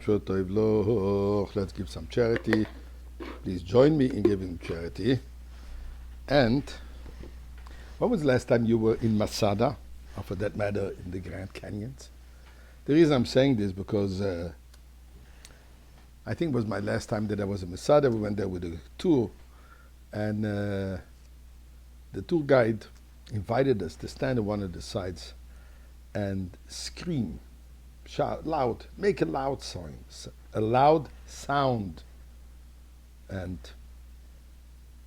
Let's give some charity. Please join me in giving charity. And when was the last time you were in Masada, or for that matter, in the Grand Canyons? The reason I'm saying this because I think it was my last time that I was in Masada. We went there with a tour, and the tour guide invited us to stand on one of the sides and scream, shout loud, make a loud sound. And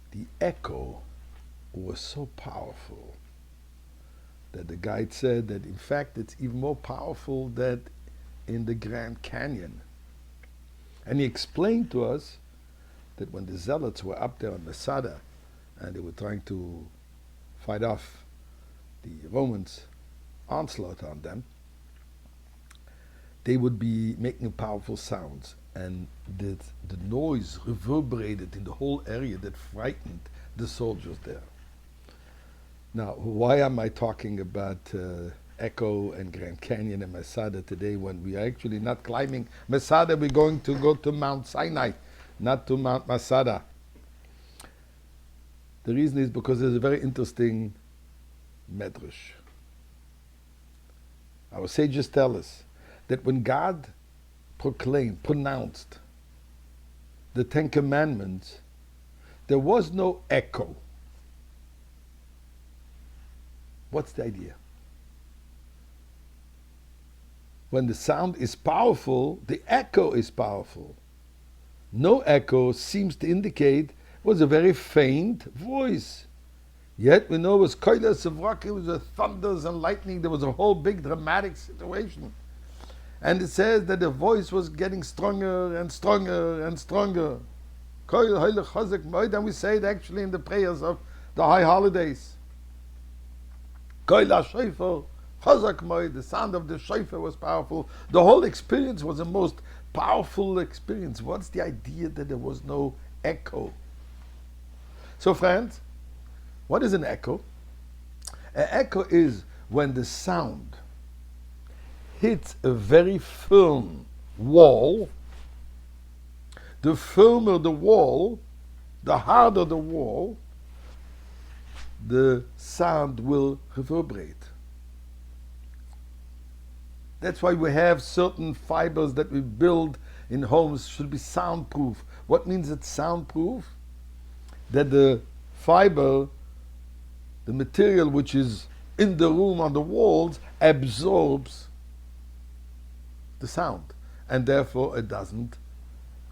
the echo was so powerful that the guide said that in fact it's even more powerful than in the Grand Canyon. And he explained to us that when the zealots were up there on Masada and they were trying to fight off the Romans' onslaught on them, they would be making powerful sounds, and the noise reverberated in the whole area that frightened the soldiers there. Now, why am I talking about Echo and Grand Canyon and Masada today when we are actually not climbing Masada? We're going to go to Mount Sinai, not to Mount Masada. The reason is because there's a very interesting medrash. Our sages tell us that when God pronounced the Ten Commandments, there was no echo. What's the idea? When the sound is powerful, the echo is powerful. No echo seems to indicate it was a very faint voice. Yet we know it was koilas of rock, it was a thunders and lightning, there was a whole big dramatic situation. And it says that the voice was getting stronger and stronger and stronger. And we say it actually in the prayers of the high holidays. The sound of the shofar was powerful. The whole experience was the most powerful experience. What's the idea that there was no echo? So friends, what is an echo? An echo is when the sound hits a very firm wall. The firmer the wall, the harder the wall, the sound will reverberate. That's why we have certain fibers that we build in homes should be soundproof. What means it's soundproof? That the fiber, the material which is in the room on the walls, absorbs the sound, and therefore it doesn't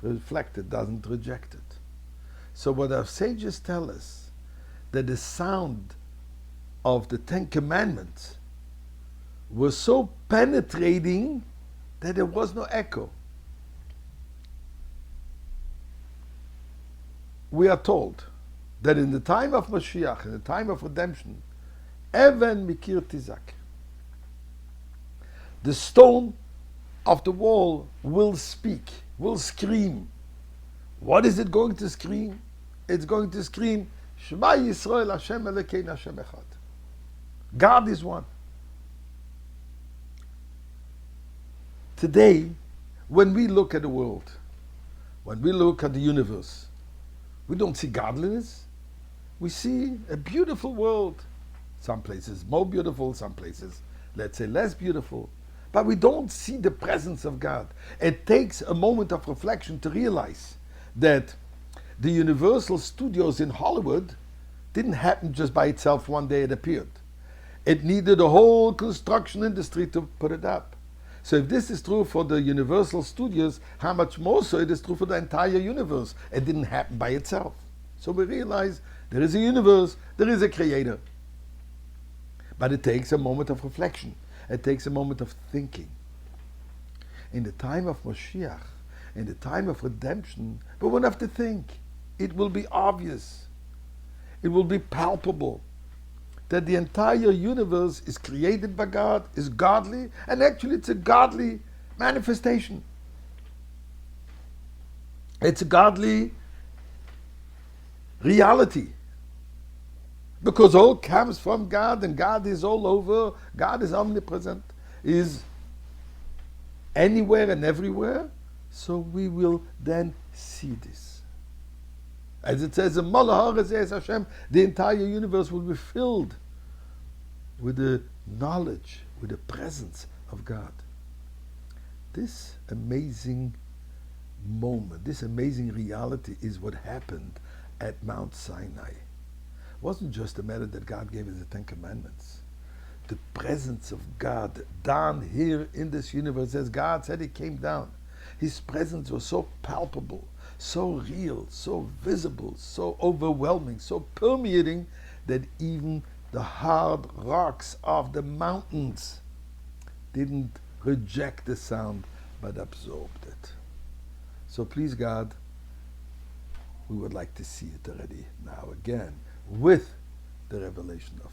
reflect it, doesn't reject it. So what our sages tell us, that the sound of the Ten Commandments was so penetrating that there was no echo. We are told that in the time of Mashiach, in the time of redemption, Even Mikir Tizak, the stone of the wall will speak, will scream. What is it going to scream? It's going to scream, Shema Yisrael Hashem Elokeinu Hashem Echad. God is one. Today, when we look at the world, when we look at the universe, we don't see godliness. We see a beautiful world. Some places more beautiful, some places, let's say, less beautiful. But we don't see the presence of God. It takes a moment of reflection to realize that the Universal Studios in Hollywood didn't happen just by itself one day it appeared. It needed a whole construction industry to put it up. So if this is true for the Universal Studios, how much more so it is true for the entire universe? It didn't happen by itself. So we realize there is a universe, there is a creator. But it takes a moment of reflection. It takes a moment of thinking. In the time of Mashiach, in the time of redemption, we won't have to think. It will be obvious. It will be palpable that the entire universe is created by God, is godly, and actually it's a godly manifestation. It's a godly reality. Because all comes from God, and God is all over, God is omnipresent, is anywhere and everywhere, So we will then see this. As it says in Malach says Hashem, the entire universe will be filled with the knowledge, with the presence of God. This amazing moment, this amazing reality is what happened at Mount Sinai. It wasn't just a matter that God gave us the Ten Commandments. The presence of God down here in this universe, as God said, He came down. His presence was so palpable, so real, so visible, so overwhelming, so permeating that even the hard rocks of the mountains didn't reject the sound but absorbed it. So please God, we would like to see it already now again with the revelation of